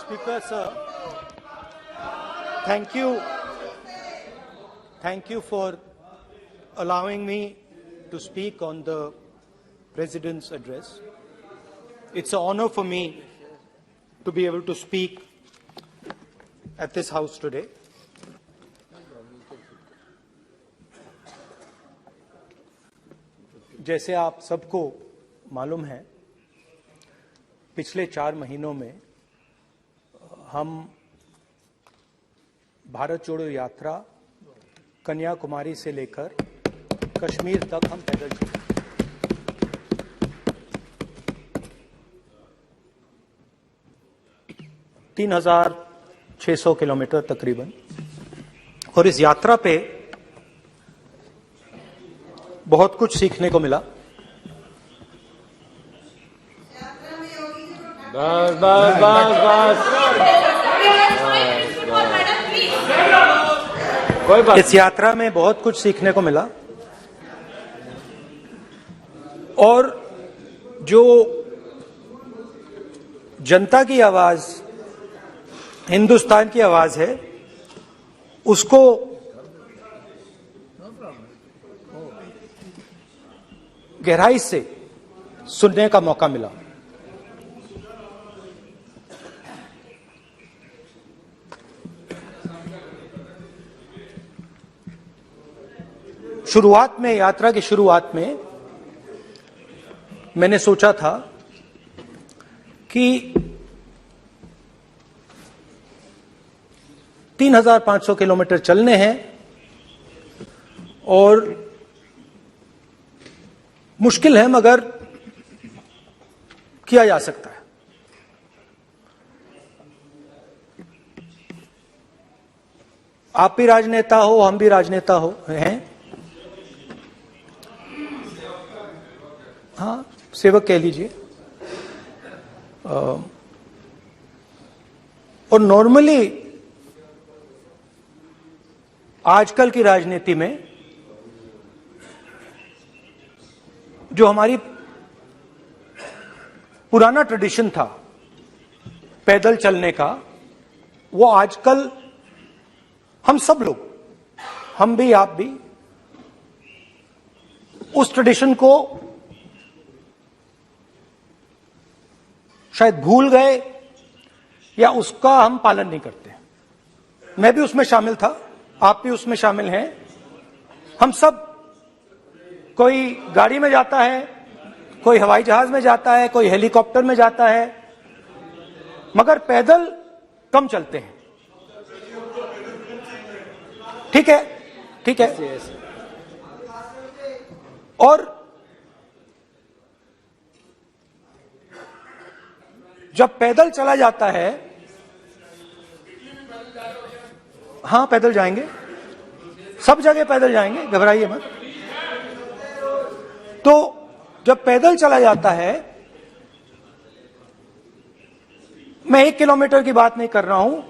Speaker sir, thank you for allowing me to speak on the President's address. It's an honor for me to be able to speak at this house today. जैसे आप सबको मालूम है, पिछले 4 महीनों में हम भारत जोड़ो यात्रा कन्याकुमारी से लेकर कश्मीर तक हम पैदल चले। 3,600 किलोमीटर तकरीबन। और इस यात्रा पे बहुत कुछ सीखने को मिला। बस बस बस बस कोई बात। इस यात्रा में बहुत कुछ सीखने को मिला और जो जनता की आवाज, हिंदुस्तान की आवाज है, उसको गहराई से सुनने का मौका मिला। शुरुआत में, यात्रा की शुरुआत में मैंने सोचा था कि 3,500 किलोमीटर चलने हैं और मुश्किल है मगर किया जा सकता है। आप भी राजनेता हो, हम भी राजनेता हैं। हाँ, सेवक कह लीजिए। और नॉर्मली आजकल की राजनीति में जो हमारी पुराना ट्रेडिशन था पैदल चलने का, वो आजकल हम सब लोग, हम भी आप भी, उस ट्रेडिशन को शायद भूल गए या उसका हम पालन नहीं करते। मैं भी उसमें शामिल था, आप भी उसमें शामिल हैं। हम सब, कोई गाड़ी में जाता है, कोई हवाई जहाज में जाता है, कोई हेलीकॉप्टर में जाता है, मगर पैदल कम चलते हैं। ठीक है, ठीक है। और जब पैदल चला जाता है, हाँ पैदल जाएंगे, सब जगह पैदल जाएंगे, घबराइए मत। तो जब पैदल चला जाता है, मैं 1 किलोमीटर की बात नहीं कर रहा हूं,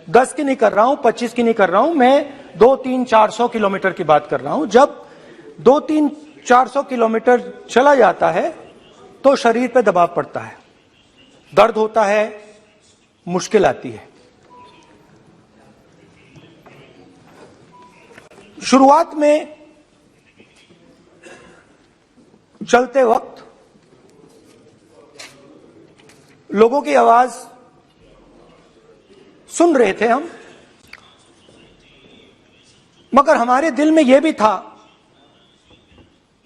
10 की नहीं कर रहा हूं, 25 की नहीं कर रहा हूं, मैं 200-300-400 किलोमीटर की बात कर रहा हूं। जब 200-300-400 किलोमीटर चला जाता है तो शरीर पे दबाव पड़ता है, दर्द होता है, मुश्किल आती है। शुरुआत में चलते वक्त लोगों की आवाज सुन रहे थे हम, मगर हमारे दिल में यह भी था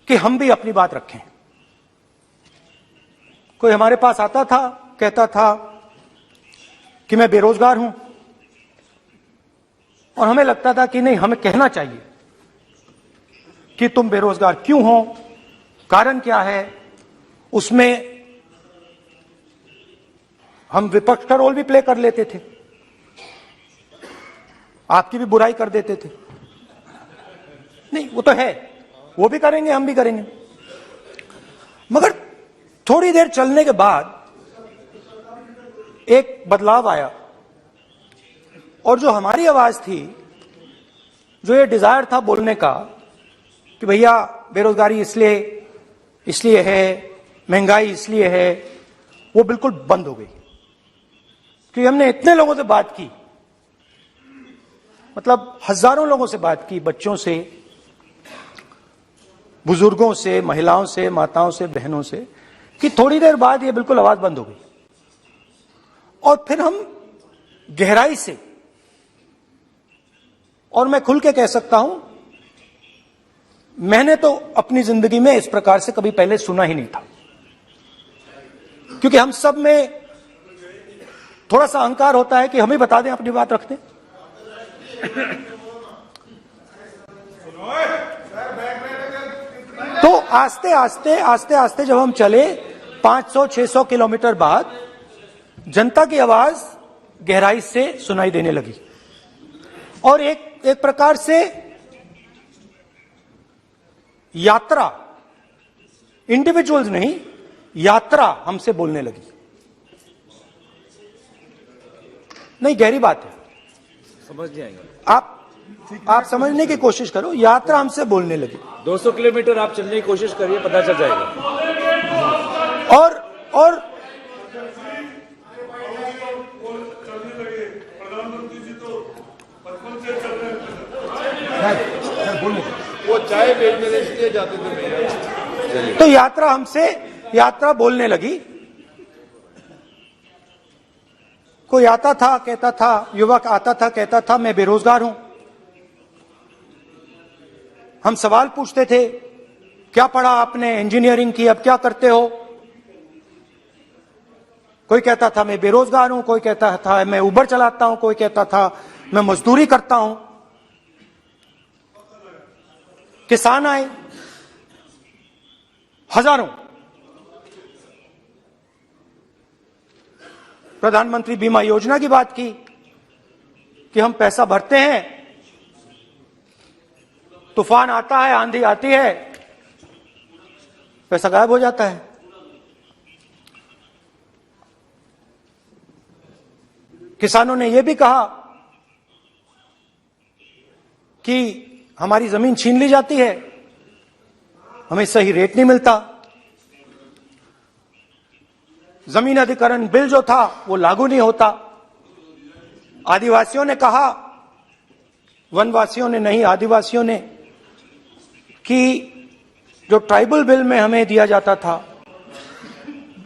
कि हम भी अपनी बात रखें। कोई हमारे पास आता था, कहता था कि मैं बेरोजगार हूं, और हमें लगता था कि नहीं, हमें कहना चाहिए कि तुम बेरोजगार क्यों हो, कारण क्या है। उसमें हम विपक्ष का रोल भी प्ले कर लेते थे, आपकी भी बुराई कर देते थे। नहीं, वो तो है, वो भी करेंगे, हम भी करेंगे। मगर थोड़ी देर चलने के बाद एक बदलाव आया, और जो हमारी आवाज थी, जो ये डिजायर था बोलने का कि भैया बेरोजगारी इसलिए है महंगाई इसलिए है, वो बिल्कुल बंद हो गई। क्योंकि हमने इतने लोगों से बात की, मतलब हजारों लोगों से बात की, बच्चों से, बुजुर्गों से, महिलाओं से, माताओं से, बहनों से, कि थोड़ी देर बाद ये बिल्कुल आवाज बंद हो गई। और फिर हम गहराई से, और मैं खुल के कह सकता हूं, मैंने तो अपनी जिंदगी में इस प्रकार से कभी पहले सुना ही नहीं था। क्योंकि हम सब में थोड़ा सा अहंकार होता है कि हम ही बता दें, अपनी बात रख दें। तो आस्ते आस्ते जब हम चले 500-600 किलोमीटर बाद, जनता की आवाज गहराई से सुनाई देने लगी। और एक प्रकार से यात्रा, इंडिविजुअल्स नहीं, यात्रा हमसे बोलने लगी। नहीं, गहरी बात है, समझ नहीं आएगा। आप समझने की कोशिश करो। यात्रा हमसे बोलने लगी। 200 किलोमीटर आप चलने की कोशिश करिए, पता चल जाएगा। और वो चाय बेचने इसलिए जाते थे। तो यात्रा बोलने लगी। कोई आता था, कहता था, युवक आता था, कहता था मैं बेरोजगार हूं। हम सवाल पूछते थे, क्या पढ़ा आपने? इंजीनियरिंग की, अब क्या करते हो? कोई कहता था मैं बेरोजगार हूं, कोई कहता था मैं उबर चलाता हूं, कोई कहता था मैं मजदूरी करता हूं। किसान आए हजारों। प्रधानमंत्री बीमा योजना की बात की कि हम पैसा भरते हैं, तूफान आता है, आंधी आती है, पैसा गायब हो जाता है। किसानों ने यह भी कहा कि हमारी जमीन छीन ली जाती है, हमें सही रेट नहीं मिलता। जमीन अधिग्रहण बिल जो था वो लागू नहीं होता। आदिवासियों ने कहा, वनवासियों ने नहीं, आदिवासियों ने, कि जो ट्राइबल बिल में हमें दिया जाता था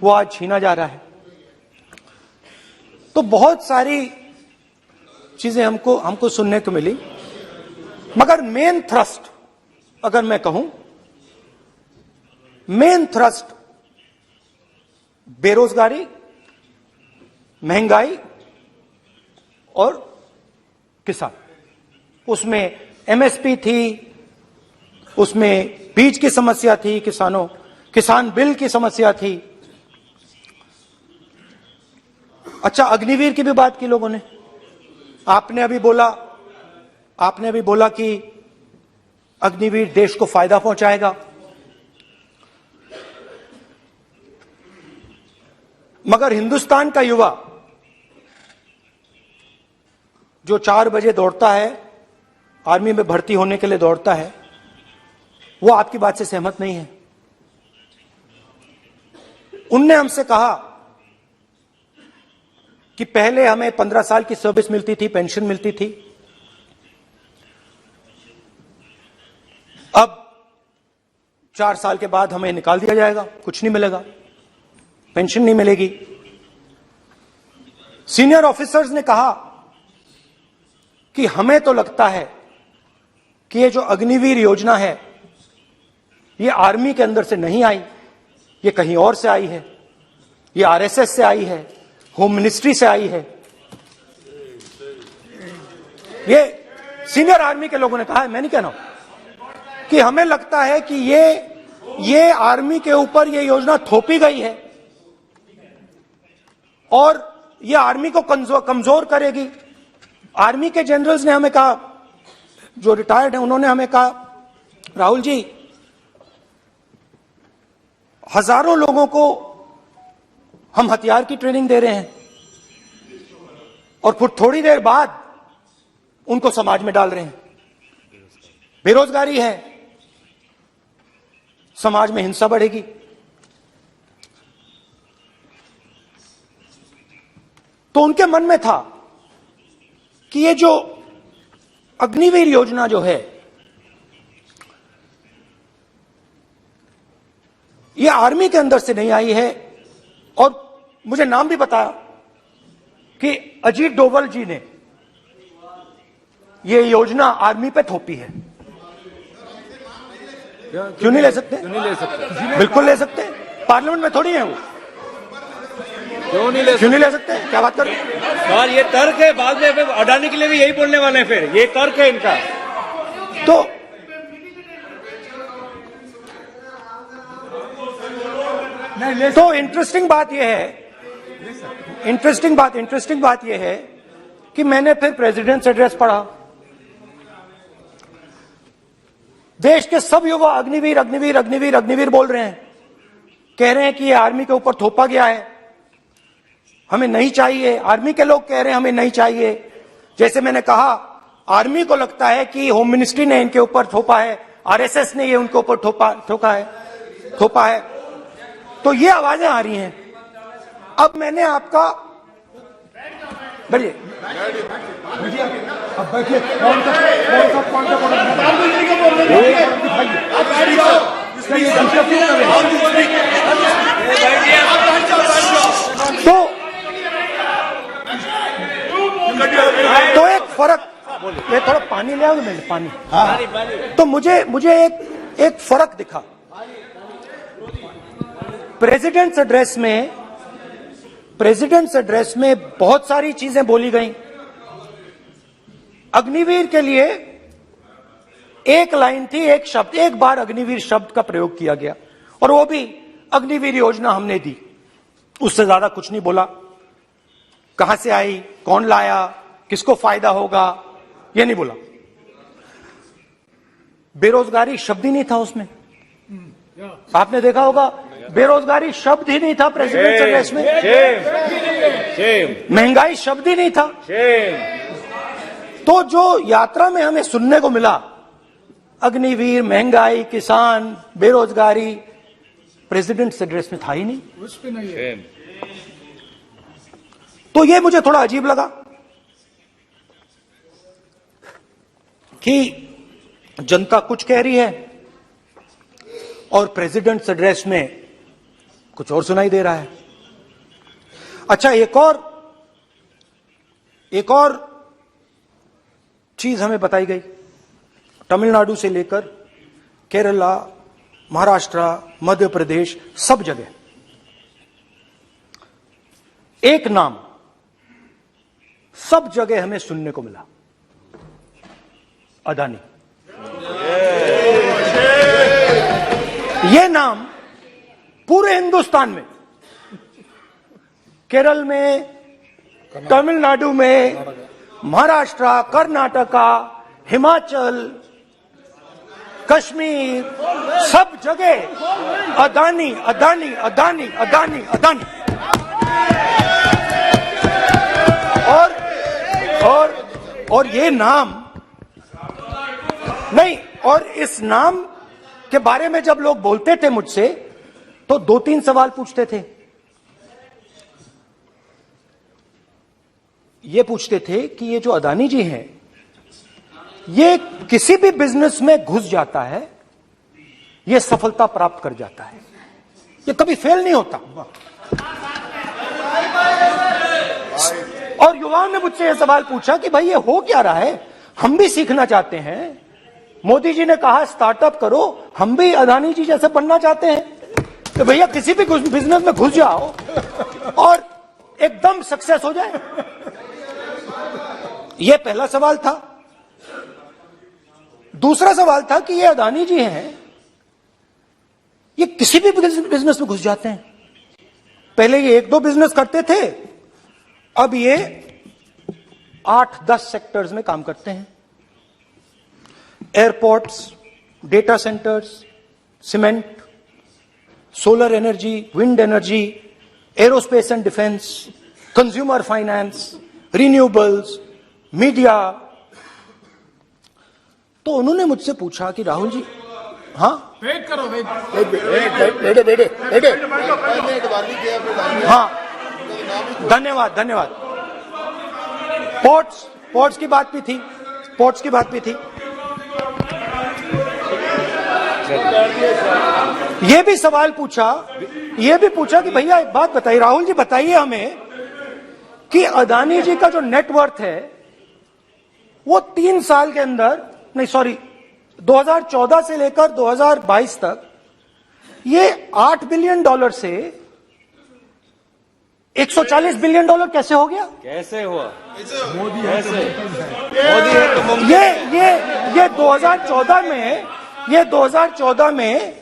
वो आज छीना जा रहा है। तो बहुत सारी चीजें हमको सुनने को मिली। मगर मेन थ्रस्ट, अगर मैं कहूं, मेन थ्रस्ट बेरोजगारी, महंगाई और किसान। उसमें एमएसपी थी, उसमें बीज की समस्या थी, किसान बिल की समस्या थी। अच्छा, अग्निवीर की भी बात की लोगों ने। आपने अभी बोला कि अग्निवीर देश को फायदा पहुंचाएगा। मगर हिंदुस्तान का युवा जो 4 बजे दौड़ता है, आर्मी में भर्ती होने के लिए दौड़ता है, वो आपकी बात से सहमत नहीं है। उनने हमसे कहा कि पहले हमें 15 साल की सर्विस मिलती थी, पेंशन मिलती थी, अब 4 साल के बाद हमें निकाल दिया जाएगा, कुछ नहीं मिलेगा, पेंशन नहीं मिलेगी। सीनियर ऑफिसर्स ने कहा कि हमें तो लगता है कि ये जो अग्निवीर योजना है ये आर्मी के अंदर से नहीं आई, ये कहीं और से आई है, ये आरएसएस से आई है, होम मिनिस्ट्री से आई है। ये सीनियर आर्मी के लोगों ने कहा है, मैं नहीं कह रहा हूं, कि हमें लगता है कि ये आर्मी के ऊपर ये योजना थोपी गई है और ये आर्मी को कमजोर करेगी। आर्मी के जनरल्स ने हमें कहा, जो रिटायर्ड हैं, उन्होंने हमें कहा, राहुल जी, हजारों लोगों को हम हथियार की ट्रेनिंग दे रहे हैं और फिर थोड़ी देर बाद उनको समाज में डाल रहे हैं। बेरोजगारी है, समाज में हिंसा बढ़ेगी। तो उनके मन में था कि ये जो अग्निवीर योजना जो है, ये आर्मी के अंदर से नहीं आई है। और मुझे नाम भी बताया कि अजीत डोभाल जी ने ये योजना आर्मी पे थोपी है। क्यों नहीं ले सकते? क्यों नहीं ले सकते? बिल्कुल ले सकते हैं, पार्लियामेंट में थोड़ी है वो। क्यों नहीं ले क्यों नहीं ले सकते? क्या बात कर रहे हैं? सवाल ये तर्क है, बाद में फिर अडानी के लिए भी यही बोलने वाले हैं, फिर ये तर्क है इनका। तो इंटरेस्टिंग बात यह है, इंटरेस्टिंग बात यह है कि मैंने फिर प्रेसिडेंट्स एड्रेस पढ़ा। देश के सब युवा अग्निवीर अग्निवीर अग्निवीर अग्निवीर बोल रहे हैं, कह रहे हैं कि ये आर्मी के ऊपर थोपा गया है, हमें नहीं चाहिए। आर्मी के लोग कह रहे हैं हमें नहीं चाहिए। जैसे मैंने कहा, आर्मी को लगता है कि होम मिनिस्ट्री ने इनके ऊपर थोपा है, आरएसएस ने ये उनके ऊपर थोपा है। तो ये आवाजें आ रही हैं। अब मैंने आपका बैठिए, अब बैठिए, कौन सा तो एक फर्क, ये थोड़ा पानी ले आओ मैंने पानी। तो मुझे एक फर्क दिखा प्रेसिडेंट्स एड्रेस में बहुत सारी चीजें बोली गई। अग्निवीर के लिए एक लाइन थी, एक शब्द, एक बार अग्निवीर शब्द का प्रयोग किया गया, और वो भी अग्निवीर योजना हमने दी। उससे ज्यादा कुछ नहीं बोला। कहां से आई, कौन लाया, किसको फायदा होगा, ये नहीं बोला। बेरोजगारी शब्द ही नहीं था उसमें। आपने देखा होगा, बेरोजगारी शब्द ही नहीं था प्रेसिडेंट एड्रेस में। महंगाई शब्द ही नहीं था। तो जो यात्रा में हमें सुनने को मिला, अग्निवीर, महंगाई, किसान, बेरोजगारी, प्रेसिडेंट एड्रेस में था ही नहीं। उस पे नहीं है। तो ये मुझे थोड़ा अजीब लगा कि जनता कुछ कह रही है और प्रेसिडेंट्स एड्रेस में कुछ और सुनाई दे रहा है। अच्छा, एक और चीज हमें बताई गई। तमिलनाडु से लेकर केरला, महाराष्ट्र, मध्य प्रदेश, सब जगह एक नाम सब जगह हमें सुनने को मिला, अदानी। ये नाम पूरे हिंदुस्तान में, केरल में, तमिलनाडु में, महाराष्ट्र, कर्नाटका, हिमाचल, कश्मीर, सब जगह अदानी अदानी अदानी अदानी अदानी। और ये नाम नहीं, और इस नाम के बारे में जब लोग बोलते थे मुझसे, तो 2-3 सवाल पूछते थे। ये पूछते थे कि ये जो अदानी जी हैं, ये किसी भी बिजनेस में घुस जाता है, ये सफलता प्राप्त कर जाता है, ये कभी फेल नहीं होता। और युवाओं ने मुझसे यह सवाल पूछा कि भाई ये हो क्या रहा है, हम भी सीखना चाहते हैं। मोदी जी ने कहा स्टार्टअप करो, हम भी अदानी जी जैसे बनना चाहते हैं। तो भैया किसी भी बिजनेस में घुस जाओ और एकदम सक्सेस हो जाए। यह पहला सवाल था। दूसरा सवाल था कि ये अदानी जी हैं, ये किसी भी बिजनेस में घुस जाते हैं। पहले ये 1-2 बिजनेस करते थे, अब ये 8-10 सेक्टर्स में काम करते हैं। Airports, data centres, cement, solar energy, wind energy, aerospace and defence, consumer finance, renewables, media. तो उन्होंने मुझसे पूछा कि राहुल जी, हाँ वेट करो, बेटे, हाँ, धन्यवाद। पोर्ट्स की बात भी थी, पोर्ट्स की बात भी थी। ये भी सवाल पूछा, ये भी पूछा कि भैया एक बात बताइए, राहुल जी बताइए हमें कि अदानी जी का जो नेटवर्थ है वो 3 साल के अंदर, नहीं सॉरी 2014 से लेकर 2022 तक ये $8 बिलियन से $140 बिलियन कैसे हो गया? कैसे हुआ? मोदी कैसे? मोदी है तो मुमकिन ये 2014 में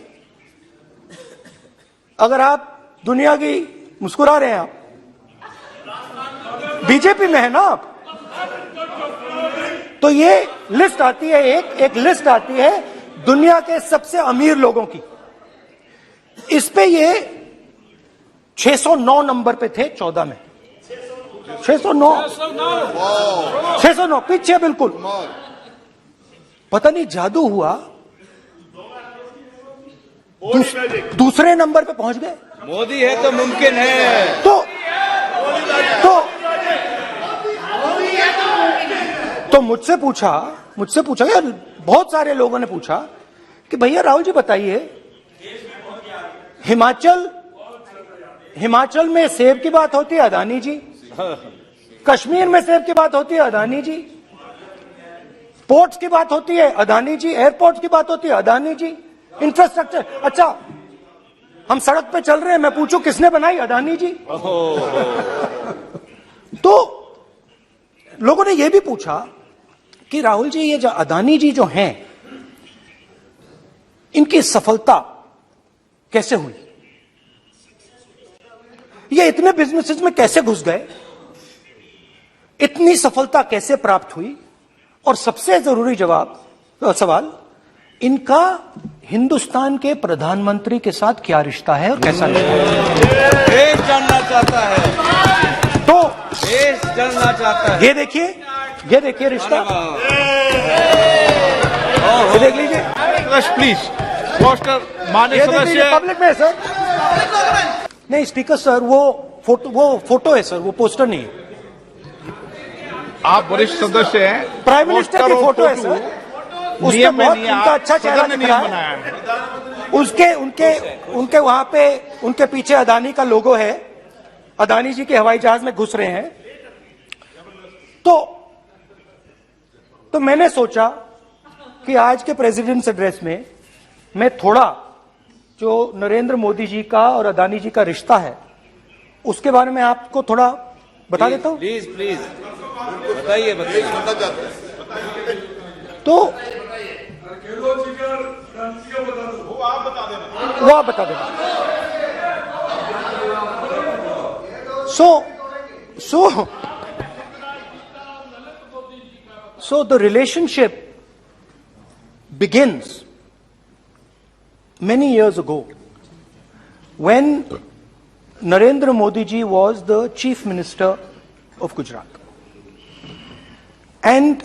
अगर आप दुनिया की, मुस्कुरा रहे हैं आप, बीजेपी में है ना आप, तो ये लिस्ट आती है, एक लिस्ट आती है दुनिया के सबसे अमीर लोगों की। इस पे ये 609 नंबर पे थे 14 में, 609 पीछे बिल्कुल। पता नहीं जादू हुआ, दूसरे नंबर पे पहुंच गए। मोदी है तो मुमकिन है। तो मुझसे पूछा यार, बहुत सारे लोगों ने पूछा कि भैया राहुल जी बताइए, हिमाचल में सेब की बात होती है अदानी जी, कश्मीर में सेब की बात होती है अदानी जी, पोर्ट्स की बात होती है अदानी जी, एयरपोर्ट्स की बात होती है अदानी जी, इंफ्रास्ट्रक्चर, अच्छा हम सड़क पे चल रहे हैं, मैं पूछूं किसने बनाई? अदानी जी। तो लोगों ने यह भी पूछा कि राहुल जी ये जो अदानी जी जो हैं, इनकी सफलता कैसे हुई? ये इतने बिजनेसेस में कैसे घुस गए? इतनी सफलता कैसे प्राप्त हुई? और सबसे जरूरी सवाल, इनका हिंदुस्तान के प्रधानमंत्री के साथ क्या रिश्ता है और कैसा रिश्ता है? देश जानना चाहता है, तो देश जानना चाहता है। ये देखिए रिश्ता, ये देख लीजिए। प्लीज पोस्टर माननीय ये देख लीजिए, सदस्य पब्लिक में है सर। नहीं स्पीकर सर, वो फोटो है सर, वो पोस्टर नहीं है। आप वरिष्ठ सदस्य हैं, प्राइम मिनिस्टर की पोस्टर और फोटो है सर, उसके नियम में बहुत नहीं, उनका अच्छा चेहरा सदन ने दिख रहा नियम है। बनाया है। उनके वहां पे उनके पीछे अदानी का लोगो है, अदानी जी के हवाई जहाज में घुस रहे हैं। तो मैंने सोचा कि आज के प्रेसिडेंट्स एड्रेस में मैं थोड़ा जो नरेंद्र मोदी जी का और अदानी जी का रिश्ता है उसके बारे में आपको थोड़ा बता देता हूं। प्लीज बताइए। तो वो आप बता देना। So the relationship begins many years ago when Narendra Modi ji was the Chief Minister of Gujarat. And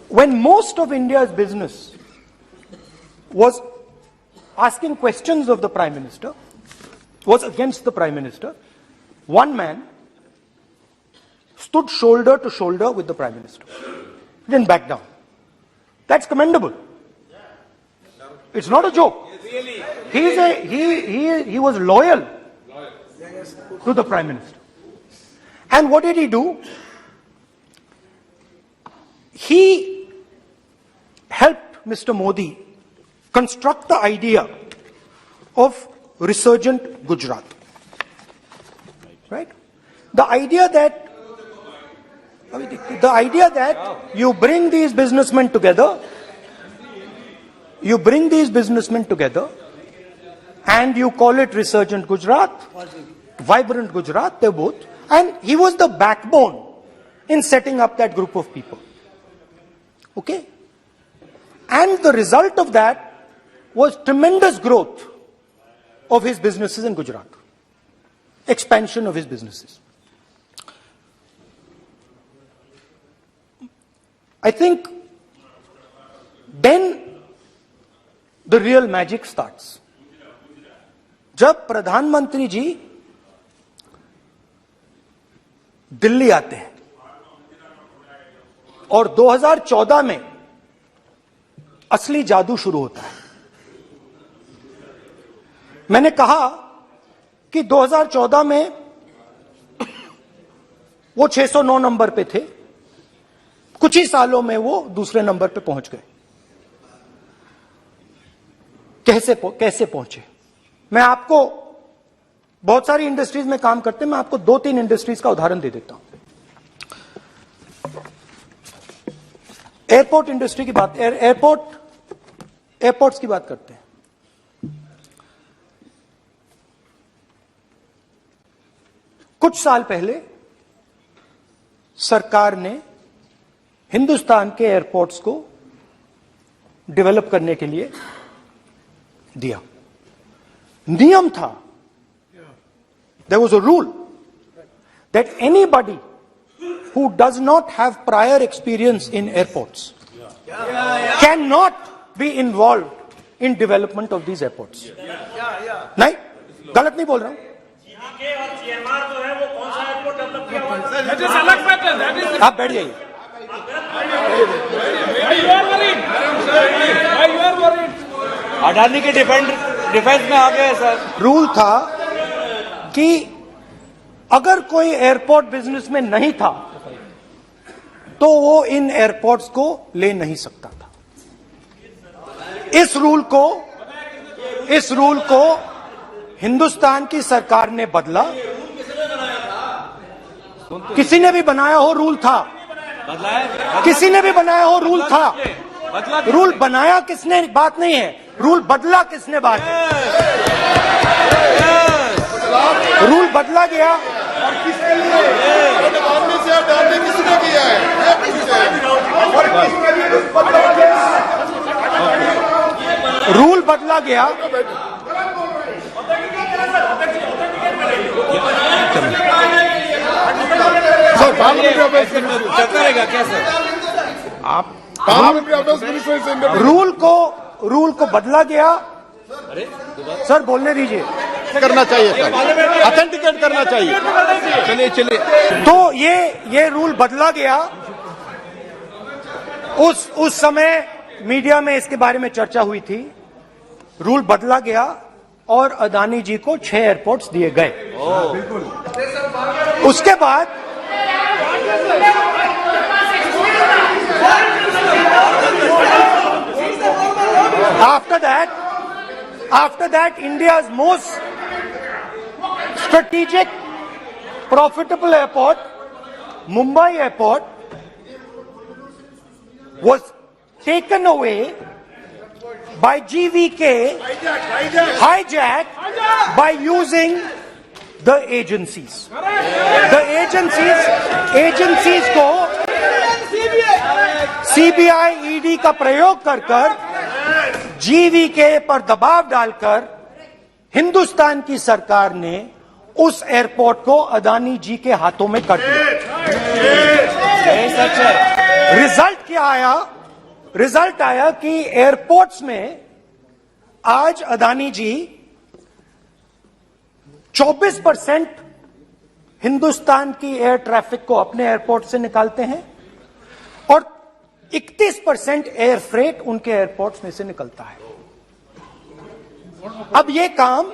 when most of India's business was asking questions of the Prime Minister, was against the Prime Minister, one man stood shoulder to shoulder with the Prime Minister. He didn't back down. That's commendable. It's not a joke. He was loyal to the Prime Minister. And what did he do? He helped Mr. Modi construct the idea of resurgent Gujarat. Right? The idea that you bring these businessmen together, and you call it resurgent Gujarat, vibrant Gujarat, they're both. And he was the backbone in setting up that group of people. Okay? And the result of that was tremendous growth of his businesses in Gujarat. Expansion of his businesses. I think then the real magic starts. जब प्रधानमंत्री जी दिल्ली आते हैं और 2014 में असली जादू शुरू होता है। मैंने कहा कि 2014 में वो 609 नंबर पे थे, कुछ ही सालों में वो दूसरे नंबर पे पहुंच गए। कैसे पहुंचे? मैं आपको, बहुत सारी इंडस्ट्रीज में काम करते हैं, मैं आपको 2-3 इंडस्ट्रीज का उदाहरण दे देता हूं। एयरपोर्ट इंडस्ट्री की बात, एयरपोर्ट्स की बात करते हैं। कुछ साल पहले सरकार ने हिंदुस्तान के एयरपोर्ट्स को डेवलप करने के लिए दिया। नियम था, there was a rule that anybody who does not have prior experience in airports cannot be involved in development of these airports. नहीं, गलत नहीं बोल रहा हूं। आप बैठ जाइए। अडानी के डिफेंस में आ गए सर। रूल था कि अगर कोई एयरपोर्ट बिजनेस में नहीं था तो वो इन एयरपोर्ट्स को ले नहीं सकता था। इस रूल को हिंदुस्तान की सरकार ने बदला। किसी ने भी बनाया हो रूल था, किसी ने भी बनाया हो रूल था। रूल बनाया किसने बात नहीं है, रूल बदला किसने बात है। रूल बदला गया और किसके लिए किसने किया है, रूल बदला गया। करेगा क्या सर? आप रूल को बदला गया। सर बोलने दीजिए। करना चाहिए सर, ऑथेंटिकेट करना चाहिए। चलिए तो ये रूल बदला गया। उस समय मीडिया में इसके बारे में चर्चा हुई थी। रूल बदला गया और अदानी जी को 6 एयरपोर्ट्स दिए गए। उसके बाद after that India's most strategic profitable airport, Mumbai airport, was taken away by GVK, hijacked by using the agencies. The agencies को CBI, ED का प्रयोग कर GVK पर दबाव डालकर हिंदुस्तान की सरकार ने उस एयरपोर्ट को अदानी जी के हाथों में कर दिया। सच है। रिजल्ट क्या आया? रिजल्ट आया कि एयरपोर्ट्स में आज अदानी जी 24% हिंदुस्तान की एयर ट्रैफिक को अपने एयरपोर्ट से निकालते हैं और 31% एयर फ्रेट उनके एयरपोर्ट्स में से निकलता है। अब यह काम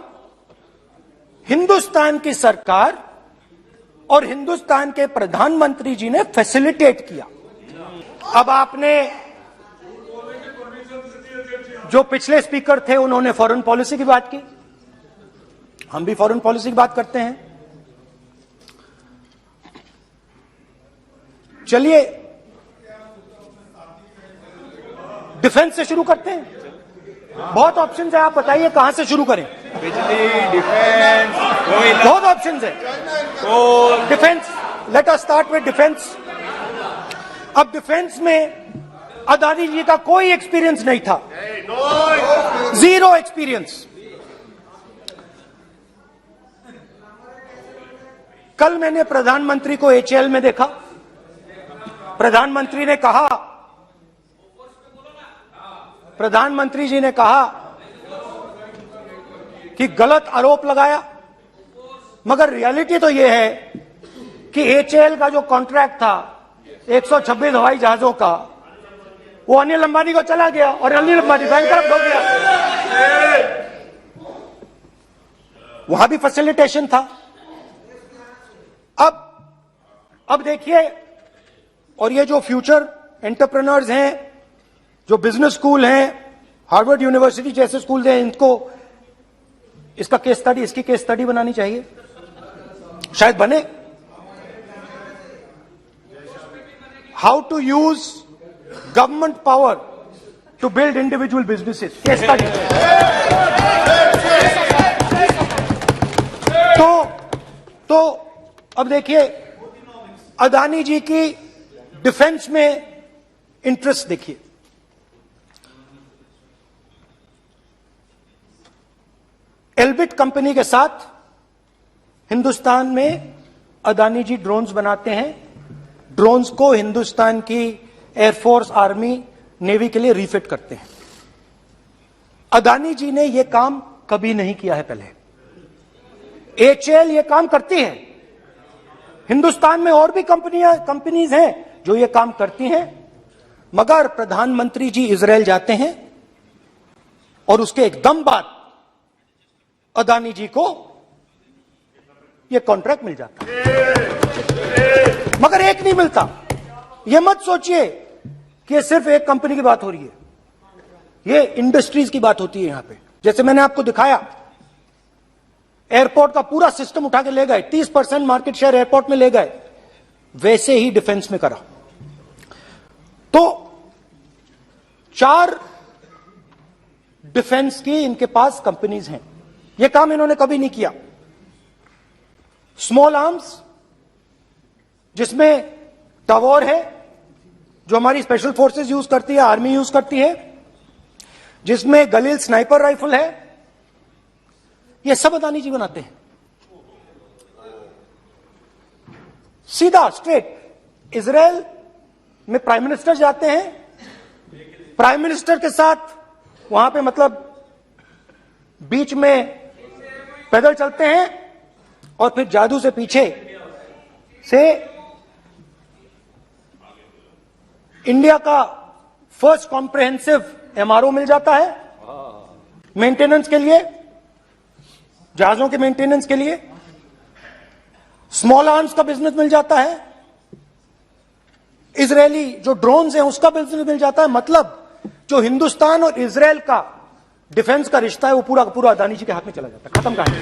हिंदुस्तान की सरकार और हिंदुस्तान के प्रधानमंत्री जी ने फैसिलिटेट किया। अब आपने, जो पिछले स्पीकर थे उन्होंने फॉरेन पॉलिसी की बात की, हम भी फॉरेन पॉलिसी की बात करते हैं। चलिए डिफेंस से शुरू करते हैं। बहुत ऑप्शंस है, आप बताइए कहां से शुरू करें। बिजली, डिफेंस, बहुत ऑप्शंस है। Defence, let us start with defence. अब डिफेंस में अदानी जी का कोई एक्सपीरियंस नहीं था, जीरो एक्सपीरियंस। कल मैंने प्रधानमंत्री को HAL में देखा। प्रधानमंत्री जी ने कहा कि गलत आरोप लगाया, मगर रियलिटी तो यह है कि HAL का जो कॉन्ट्रैक्ट था 126 हवाई जहाजों का, वो अनिल अंबानी को चला गया और अनिल अंबानी बैंकरप्ट हो गया। वहां भी फैसिलिटेशन था। अब देखिए, और ये जो फ्यूचर एंटरप्रेन्योर्स हैं, जो बिजनेस स्कूल हैं, हार्वर्ड यूनिवर्सिटी जैसे स्कूल हैं, इनको इसका केस स्टडी, इसकी केस स्टडी बनानी चाहिए, शायद बने। How to use government power to build individual businesses, case study. तो अब देखिए, अदानी जी की डिफेंस में इंटरेस्ट देखिए। एल्बिट कंपनी के साथ हिंदुस्तान में अदानी जी ड्रोन्स बनाते हैं। ड्रोन्स को हिंदुस्तान की एयरफोर्स, आर्मी, नेवी के लिए रिफिट करते हैं। अदानी जी ने यह काम कभी नहीं किया है पहले। एचएएल ये काम करती है। हिंदुस्तान में और भी कंपनीज हैं जो ये काम करती हैं, मगर प्रधानमंत्री जी इजरायल जाते हैं और उसके एकदम बाद अदानी जी को ये कॉन्ट्रैक्ट मिल जाता है, मगर एक नहीं मिलता। ये मत सोचिए कि ये सिर्फ एक कंपनी की बात हो रही है, ये इंडस्ट्रीज की बात होती है यहां पे। जैसे मैंने आपको दिखाया, एयरपोर्ट का पूरा सिस्टम उठा के ले गए, 30% मार्केट शेयर एयरपोर्ट में ले गए, वैसे ही डिफेंस में करा। तो 4 डिफेंस की इनके पास कंपनीज हैं। यह काम इन्होंने कभी नहीं किया। स्मॉल आर्म्स, जिसमें टावर है जो हमारी स्पेशल फोर्सेस यूज करती है, आर्मी यूज करती है, जिसमें गलील स्नाइपर राइफल है, ये सब अदानी जी बनाते हैं। सीधा स्ट्रेट इजरायल में प्राइम मिनिस्टर जाते हैं, प्राइम मिनिस्टर के साथ वहां पे मतलब बीच में पैदल चलते हैं और फिर जादू से पीछे से इंडिया का फर्स्ट कॉम्प्रिहेंसिव एमआरओ मिल जाता है मेंटेनेंस के लिए, जहाजों के मेंटेनेंस के लिए। स्मॉल आर्म्स का बिजनेस मिल जाता है, इजरायली जो ड्रोन्स हैं उसका बिजनेस मिल जाता है। मतलब जो हिंदुस्तान और इजरायल का डिफेंस का रिश्ता है वो पूरा पूरा अदानी जी के हाथ में चला जाता है, खत्म कहानी।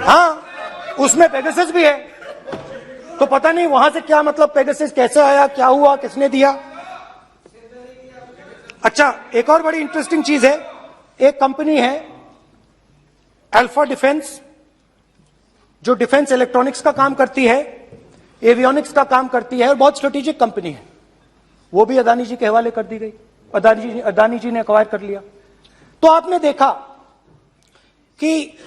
हाँ, उसमें पेगासस भी है, तो पता नहीं वहां से क्या मतलब पेगासस कैसे आया, क्या हुआ, किसने दिया। अच्छा, एक और बड़ी इंटरेस्टिंग चीज है, एक कंपनी है अल्फा डिफेंस, जो डिफेंस इलेक्ट्रॉनिक्स का काम करती है, एवियोनिक्स का काम करती है, और बहुत स्ट्रेटेजिक कंपनी है। वो भी अदानी जी के हवाले कर दी गई, अदानी जी ने एक्वायर कर लिया। तो आपने देखा कि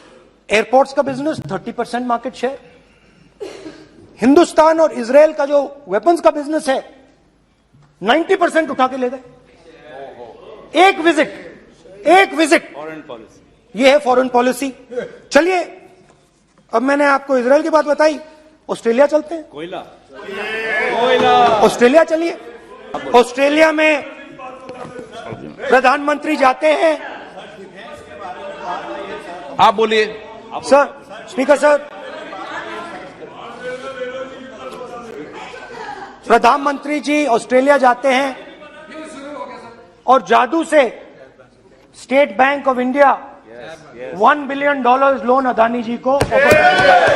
एयरपोर्ट्स का बिजनेस 30% मार्केट शेयर, हिंदुस्तान और इजरायल का जो वेपन्स का बिजनेस है 90% उठा के ले गए। एक विजिट फॉरेन पॉलिसी, ये है फॉरेन पॉलिसी। चलिए, अब मैंने आपको इजरायल की बात बताई, ऑस्ट्रेलिया चलते हैं। कोयला ऑस्ट्रेलिया चलिए। ऑस्ट्रेलिया में प्रधानमंत्री जाते हैं। आप बोलिए। सर, स्पीकर सर, प्रधानमंत्री जी ऑस्ट्रेलिया जाते हैं और जादू से State Bank of India $1 billion loan Adani ji को ऑफर करती है।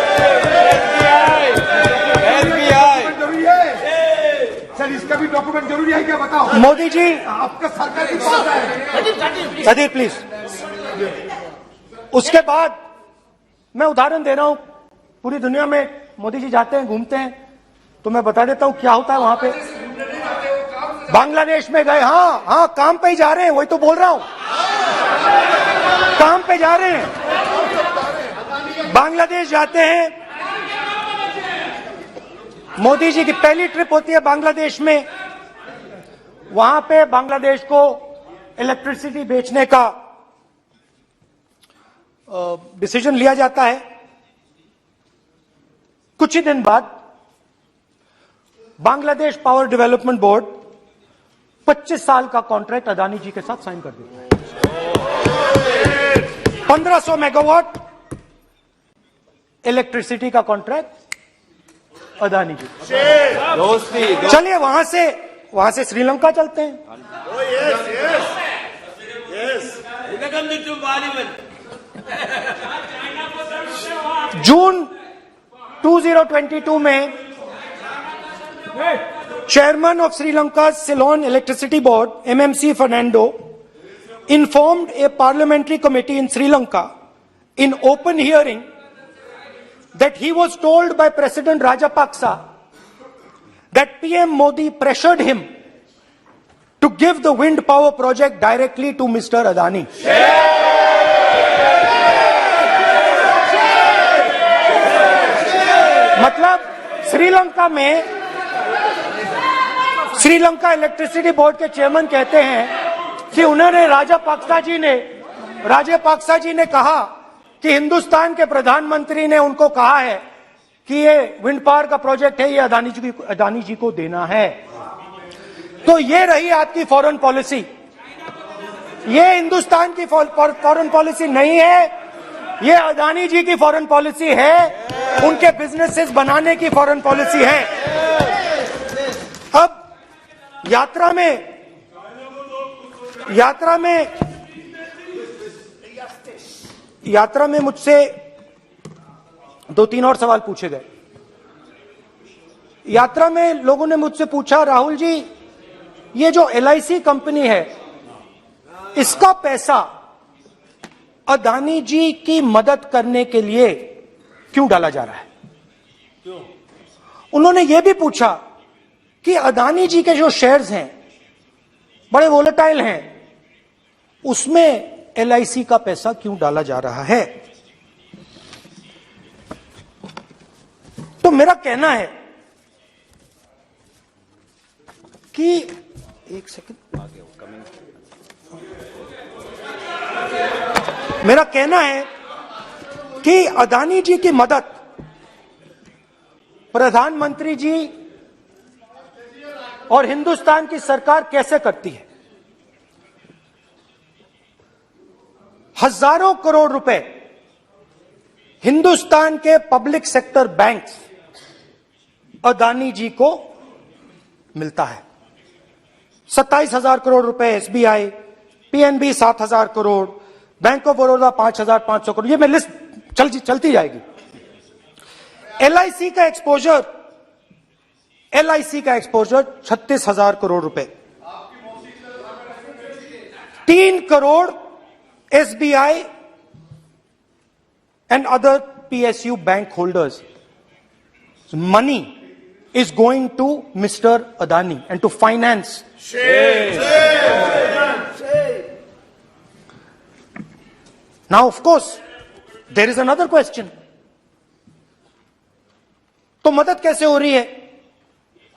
सर, इसका भी डॉक्यूमेंट जरूरी है क्या, बताओ। मोदी जी, आपका सरकार की पास है। Sadyr please. उसके बाद मैं उदाहरण दे रहा हूं, पूरी दुनिया में मोदी जी जाते हैं, घूमते हैं, तो मैं बता देता हूं क्या होता है वहां पे। बांग्लादेश में गए, हाँ, काम पे ही जा रहे हैं, वही तो बोल रहा हूं, काम पे जा रहे हैं। बांग्लादेश जाते हैं, मोदी जी की पहली ट्रिप होती है बांग्लादेश में। वहां पे बांग्लादेश को इलेक्ट्रिसिटी बेचने का डिसीजन लिया जाता है। कुछ ही दिन बाद बांग्लादेश पावर डेवलपमेंट बोर्ड 25 साल का कॉन्ट्रैक्ट अदानी जी के साथ साइन कर देता है। 1500 मेगावाट इलेक्ट्रिसिटी का कॉन्ट्रैक्ट अदानी जी। दोस्ती चलिए वहां से श्रीलंका चलते हैं। जून 2022 में Chairman of Sri Lanka's Ceylon Electricity Board, MMC Fernando, informed a parliamentary committee in Sri Lanka in open hearing that he was told by President Rajapaksa that PM Modi pressured him to give the wind power project directly to Mr. Adani. मतलब Sri Lanka electricity board के chairman कहते हैं कि उन्होंने राजापाक्सा जी ने कहा कि हिंदुस्तान के प्रधानमंत्री ने उनको कहा है कि ये विंड पावर का प्रोजेक्ट है, ये अदानी जी को देना है। तो ये रही आपकी फॉरेन पॉलिसी। ये हिंदुस्तान की फॉरेन पॉलिसी नहीं है, ये अदानी जी की फॉरेन पॉलिसी है, उनके बिजनेसेस बनाने की फॉरेन पॉलिसी है। अब यात्रा में मुझसे 2-3 और सवाल पूछे गए। यात्रा में लोगों ने मुझसे पूछा, राहुल जी ये जो LIC कंपनी है इसका पैसा अदानी जी की मदद करने के लिए क्यों डाला जा रहा है? उन्होंने यह भी पूछा कि अदानी जी के जो शेयर्स हैं बड़े वोलेटाइल हैं, उसमें LIC का पैसा क्यों डाला जा रहा है? तो मेरा कहना है कि एक सेकंड, मेरा कहना है कि अदानी जी की मदद प्रधानमंत्री जी और हिंदुस्तान की सरकार कैसे करती है? हजारों करोड़ रुपए हिंदुस्तान के public sector banks Adani ji को मिलता है। 27,000 करोड़ रुपए SBI, PNB 7,000 crore, bank of Baroda 5,500 crore, ये मैं लिस्ट चलती जाएगी। LIC का एक्सपोजर 36,000 करोड़ रुपए, 3 crore SBI and other PSU bank holders. Money is going to Mr. Adani and to finance. Now, of course, there is another question. तो मदद कैसे हो रही है?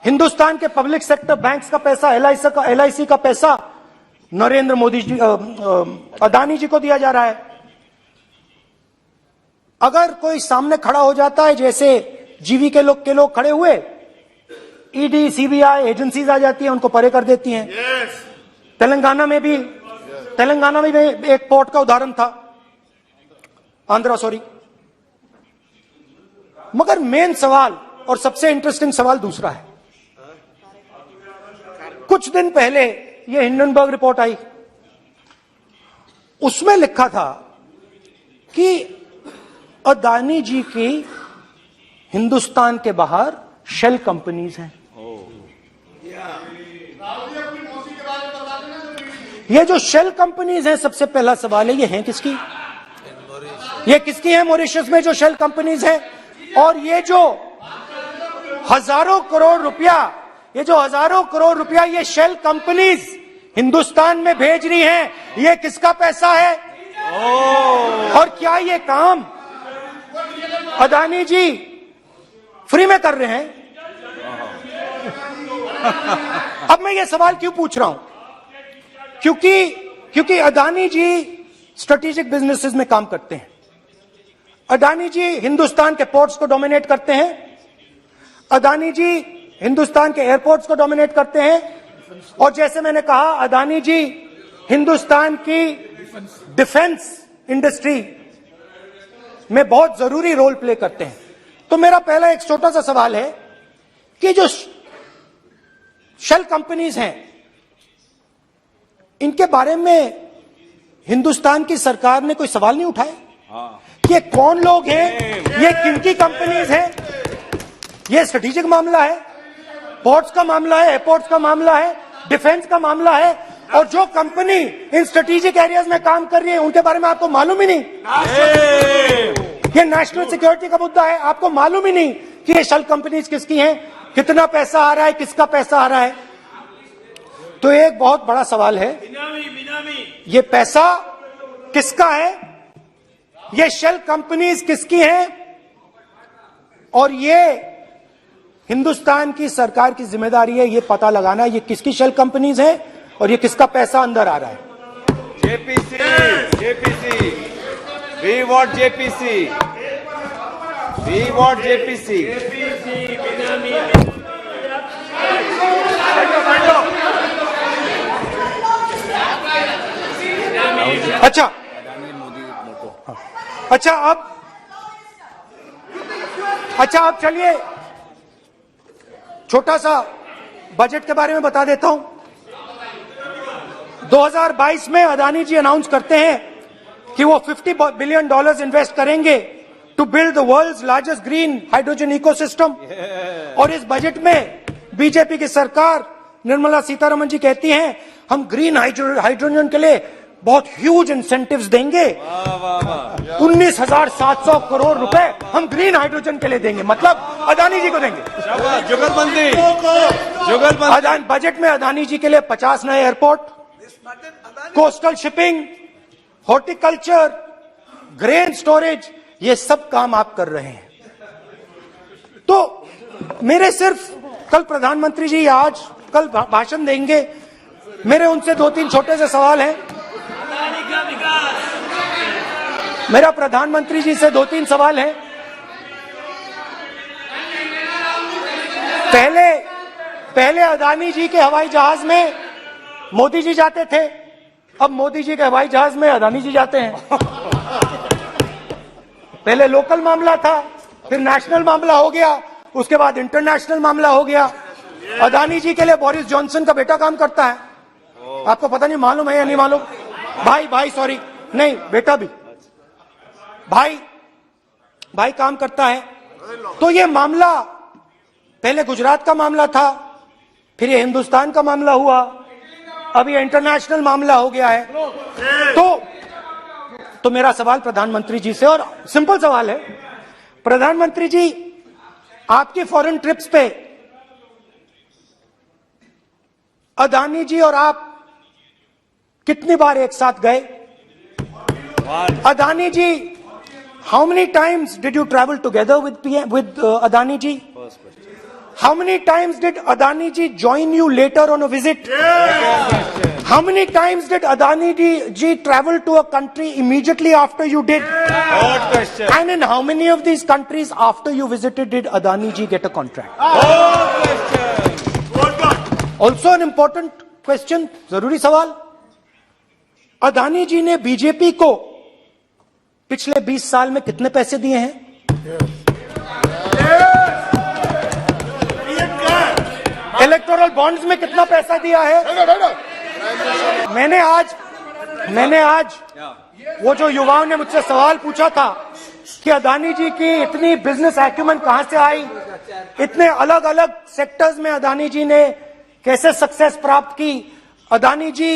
हिंदुस्तान के पब्लिक सेक्टर बैंक्स का पैसा, LIC का पैसा नरेंद्र मोदी जी, अदानी जी को दिया जा रहा है। अगर कोई सामने खड़ा हो जाता है, जैसे जीवी के लोग खड़े हुए, ED, CBI एजेंसीज आ जाती हैं, उनको परे कर देती हैं। तेलंगाना में भी एक पोर्ट का उदाहरण था, आंध्रा, सॉरी। मगर मेन सवाल और सबसे इंटरेस्टिंग सवाल दूसरा है। कुछ दिन पहले ये हिंडनबर्ग रिपोर्ट आई, उसमें लिखा था कि अदानी जी की हिंदुस्तान के बाहर शेल कंपनीज हैं। ये जो शेल कंपनीज हैं, सबसे पहला सवाल है, ये हैं किसकी? ये किसकी है मॉरिशस में जो शेल कंपनीज हैं? और ये जो हजारों करोड़ रुपया ये शेल कंपनीज हिंदुस्तान में भेज रही हैं, ये किसका पैसा है? और क्या ये काम अदानी जी फ्री में कर रहे हैं? अब मैं ये सवाल क्यों पूछ रहा हूं? क्योंकि अदानी जी स्ट्रेटेजिक बिजनेसेस में काम करते हैं। अदानी जी हिंदुस्तान के पोर्ट्स को डोमिनेट करते हैं, अदानी जी हिंदुस्तान के एयरपोर्ट्स को डोमिनेट करते हैं, और जैसे मैंने कहा अदानी जी हिंदुस्तान की डिफेंस इंडस्ट्री में बहुत जरूरी रोल प्ले करते हैं। तो मेरा पहला एक छोटा सा सवाल है कि जो शेल कंपनीज हैं, इनके बारे में हिंदुस्तान की सरकार ने कोई सवाल नहीं उठाए? ये कौन लोग हैं, ये किनकी कंपनीज हैं? ये स्ट्रेटेजिक मामला है, पोर्ट्स का मामला है, एयरपोर्ट्स का मामला है, डिफेंस का मामला है, और जो कंपनी इन स्ट्रेटेजिक एरियाज में काम कर रही है उनके बारे में आपको मालूम ही नहीं। ये नेशनल सिक्योरिटी का मुद्दा है, आपको मालूम ही नहीं कि ये शेल कंपनीज किसकी हैं, कितना पैसा आ रहा है, किसका पैसा आ रहा है। तो एक बहुत बड़ा सवाल है, ये पैसा किसका है, ये शेल कंपनीज किसकी हैं, और ये हिंदुस्तान की सरकार की जिम्मेदारी है ये पता लगाना ये किसकी शेल कंपनीज हैं और ये किसका पैसा अंदर आ रहा है। JPC, we want JPC, we want JPC. अच्छा अब चलिए छोटा सा बजट के बारे में बता देता हूं। 2022 में अदानी जी अनाउंस करते हैं कि वो $50 बिलियन इन्वेस्ट करेंगे to build the world's largest green hydrogen ecosystem. और इस बजट में बीजेपी की सरकार निर्मला सीतारमण जी कहती हैं हम ग्रीन हाइड्रोजन के लिए बहुत ह्यूज इंसेंटिव्स देंगे, 19,700 करोड़ रुपए हम ग्रीन हाइड्रोजन के लिए देंगे, मतलब अदानी जी को देंगे। जुगलबंदी बजट में अदानी जी के लिए 50 नए airport, coastal shipping, horticulture, grain storage, ये सब काम आप कर रहे हैं। तो मेरे सिर्फ कल प्रधानमंत्री जी आज कल भाषण देंगे, मेरे उनसे 2-3 छोटे से सवाल हैं। मेरा प्रधानमंत्री जी से 2-3 सवाल हैं। पहले अदानी जी के हवाई जहाज में मोदी जी जाते थे, अब मोदी जी के हवाई जहाज में अदानी जी जाते हैं। पहले लोकल मामला था, फिर नेशनल मामला हो गया, उसके बाद इंटरनेशनल मामला हो गया। अदानी जी के लिए बोरिस जॉनसन का बेटा काम करता है, आपको पता नहीं मालूम है या नहीं मालूम? भाई सॉरी, नहीं बेटा भी, भाई काम करता है। तो ये मामला पहले गुजरात का मामला था, फिर ये हिंदुस्तान का मामला हुआ, अब ये इंटरनेशनल मामला हो गया है। तो मेरा सवाल प्रधानमंत्री जी से, और सिंपल सवाल है, प्रधानमंत्री जी आपकी फॉरेन ट्रिप्स पे अदानी जी और आप कितनी बार एक साथ गए? Adani ji, how many times did you travel together with Adani ji? How many times did Adani ji join you later on a visit? How many times did Adani ji travel to a country immediately after you did? Good question. And in how many of these countries after you visited did Adani ji get a contract? Good question. Also an important question, जरूरी सवाल, अदानी जी ने BJP को पिछले 20 साल में कितने पैसे दिए हैं? इलेक्टोरल बॉन्ड्स में कितना पैसा दिया है? मैंने आज वो जो युवाओं ने मुझसे सवाल पूछा था कि अदानी जी की इतनी बिजनेस एक्यूमेंट कहां से आई, इतने अलग अलग सेक्टर्स में अदानी जी ने कैसे सक्सेस प्राप्त की, अदानी जी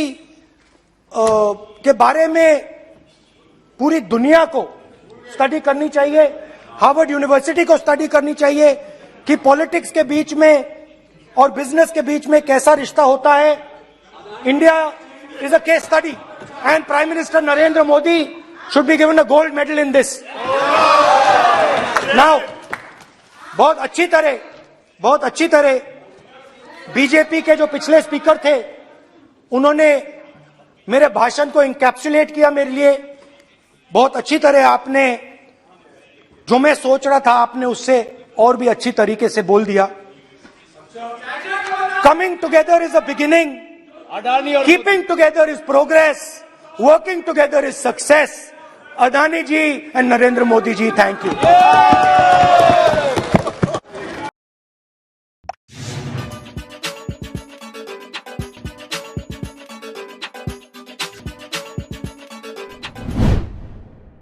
के बारे में पूरी दुनिया को स्टडी करनी चाहिए, हार्वर्ड यूनिवर्सिटी को स्टडी करनी चाहिए कि पॉलिटिक्स के बीच में और बिजनेस के बीच में कैसा रिश्ता होता है। India is a case study and prime minister Narendra Modi should be given a gold medal in this. Now बहुत अच्छी तरह बीजेपी के जो पिछले स्पीकर थे उन्होंने मेरे भाषण को इंकैप्सुलेट किया मेरे लिए बहुत अच्छी तरह। आपने जो मैं सोच रहा था आपने उससे और भी अच्छी तरीके से बोल दिया। Coming together is a beginning, Adani और keeping together is progress, working together is success. Adani ji and Narendra Modi ji, thank you.